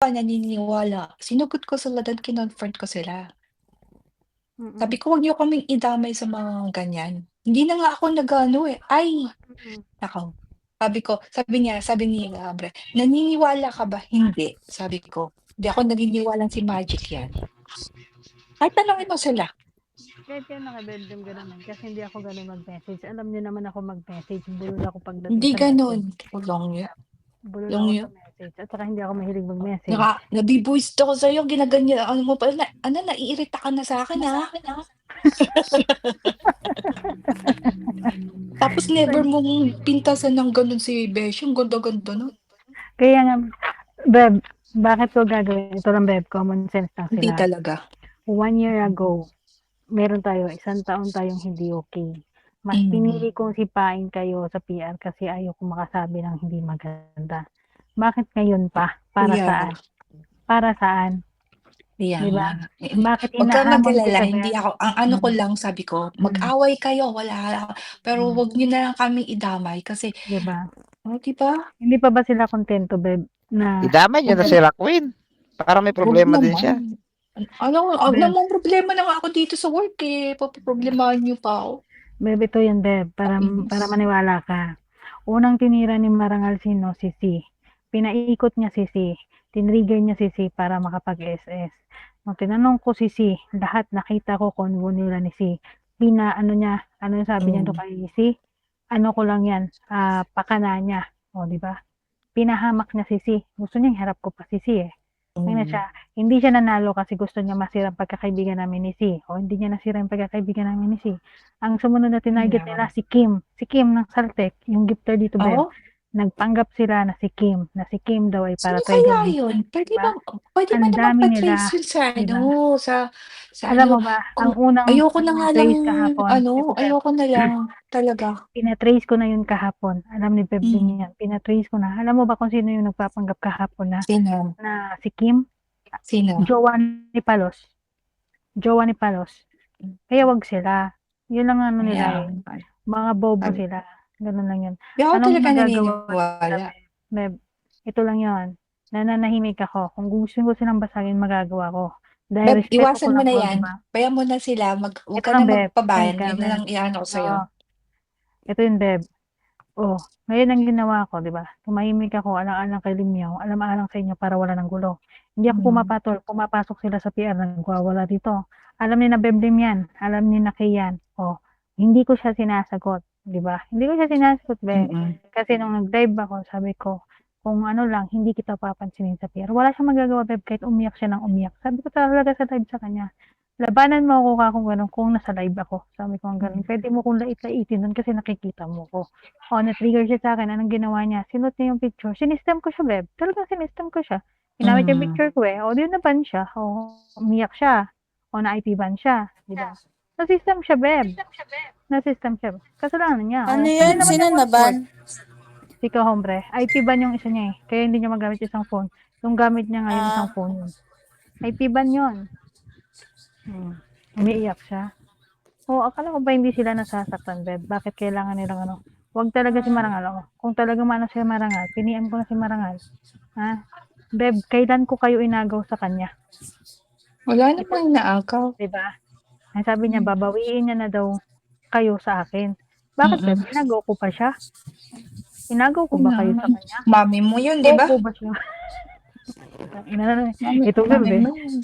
naniniwala. Sinagot ko sila dun, kinonfront ko sila. Sabi Mm. ko, "Wag niyo kaming idamay sa mga ganyan." Hindi na nga ako nag-aano, eh, ay Mm. nako. Sabi ni Abra, "Naniniwala ka ba?" "Hindi," sabi ko. "Di ako naniniwalang si Magic 'yan." Kahit tanungin mo sila. Kahit yan naka-bedroom gano'n, eh, kasi hindi ako gano'n mag-message. Alam niyo naman ako mag-message, bulol ako pagdating Hindi sa gano'n, message. bulong Bulol ako yun. sa message at saka hindi ako mahilig mag-message. Nabi-buwisit ako sa'yo, ginaganyan ano mo pa naiirita ka na sa'kin, Tapos never mong pintasan ng gano'n si Beshi, ang ganda-ganda nun. Kaya nga, Beb, bakit ko gagawin? Ito lang, Beb, common sense lang Hindi sila. talaga. 1 year ago, meron tayo, 1 taon tayong hindi okay. Mas pinili kong sipain kayo sa PR kasi ayaw kong makasabi ng hindi maganda. Bakit ngayon pa? Para Kaya saan? Para saan? kaya 'Di ba? nga. Eh, Bakit wag kang hinahamon ko mag-alala, siya, hindi Beb? ako ang ano ko Mm, lang sabi ko, mm, "Mag-away kayo wala pero mm, wag niyo na lang kaming idamay kasi" 'di ba? oh, 'di ba? Hindi pa ba sila kontento, Beb, na Idamay niyo na si Raquel. Para may Wag problema din naman. siya. Beb, Namang problema na nga ako dito sa work, eh, poproblemahin niyo pa ako. Beb, ito 'yan, Beb, para Kainis. maniwala ka. Unang tinira ni Marangal sino? Si C. Pinaikot niya si C. Tinrigger niya si C para makapag-SS. Nung tinanong ko si C, lahat nakita ko convo nila ni C. Pinaano niya, ano yung sabi niya doon Hmm, kay C? Ano ko lang yan, pakana niya. O, di ba? Pinahamak niya si C. Gusto niya iharap ko pa si C eh. Ngayon hmm, siya, hindi siya nanalo kasi gusto niya masira ang pagkakaibigan namin ni C. O hindi niya nasira yung pagkakaibigan namin ni C. Ang sumunod na tinarget kaya. nila si Kim. Si Kim ng Saltek, yung gifter dito, Beb. Oo, Nagpanggap sila na si Kim daw ay sino para-trader kaya dito. yun? Diba? Puwede mo Ang naman dami pa-trace nila. yun sa Diba? ano, sa Alam ano, mo ba, ang kung unang ayoko na nga lang trace kahapon, ano, ito, Beb, ayoko na lang talaga. pinatrace ko na yun kahapon. Alam ni Beb din Hmm, yan. Pinatrace ko na. Alam mo ba kung sino yung nagpapanggap kahapon sino? na si Kim? Sino? Jowa ni Palos. Jowa ni Palos. Kaya wag sila. Yun lang ano nila Kaya eh. Mga bobo sabi sila. Ganun lang yun. di ako Anong talaga magagawa nila, naniniwala. Beb? Beb, ito lang yun. Nananahimik ako. Kung gusto ko silang basagin, magagawa ko. Dahil Beb, respeto ko iwasan mo lang na to, di 'yan. ba? Pabayaan mo na sila, wag Ito ka lang, na Beb. Makinig magpaban, ka, yun na Beb. lang i-aano ko sa'yo. Oo. Ito yun, Beb. Oh, ngayon ang ginawa ko, 'di ba? Tumahimik ako, alang-alang kay Limyaw, alang-alang sa inyo para wala ng gulo. Hindi ako Hmm, pumapasok sila sa PR, nagwawala dito. Alam ni na Beblim 'yan, alam ni na Kay 'yan. Oh, hindi ko siya sinasagot, 'di ba? Hindi ko siya sinasagot, Be. mm. Kasi nung nag-live ako, sabi ko, kung ano lang, hindi kita papansinin sa PR. Wala siyang magagawa, Beb, kahit umiyak siya ng umiyak. Sabi ko talaga sa live sa kanya, labanan mo ako kung gano'n, kung nasa live ako. Sabi ko ang gano'n. Pwede mo kong lait-laitin do'n kasi nakikita mo ko. O, na-trigger siya sa akin. Anong ginawa niya? Sinuot niya yung picture. Sinistem ko siya, Beb. Talagang sinistem ko siya. Ginamit yung Hmm, picture ko eh. O, di na-ban siya. O, umiyak siya. O, na-IP ban siya. Di ba? Na-system siya, Beb. Na-system siya. Kasalanan niya. Ano O, pwede yun? naman Sino niya naban? mag-report. Si Kahombre. IP ban yung isa niya eh. Kaya hindi niya magamit isang phone. Yung gamit niya ngayon isang Ah, phone yun. IP ban yun. Umiiyak siya. Oo, akala ko ba hindi sila nasasaktan, Beb? Bakit kailangan nilang ano? Huwag talaga si Marangal ako. Kung talagang maano si Marangal, pinian ko na si Marangal. Ha? Beb, kailan ko kayo inagaw sa kanya? wala Ito, namang inaagaw. 'di ba? Ang sabi niya, babawiin niya na daw kayo sa akin. Bakit, Beb? Mm. Inagaw ko pa siya? Inagaw ko ba Na, kayo sa kanya? mami mo yun, 'di ba? Bobo ba siya? Ito, Mami Beb, eh. mo yun.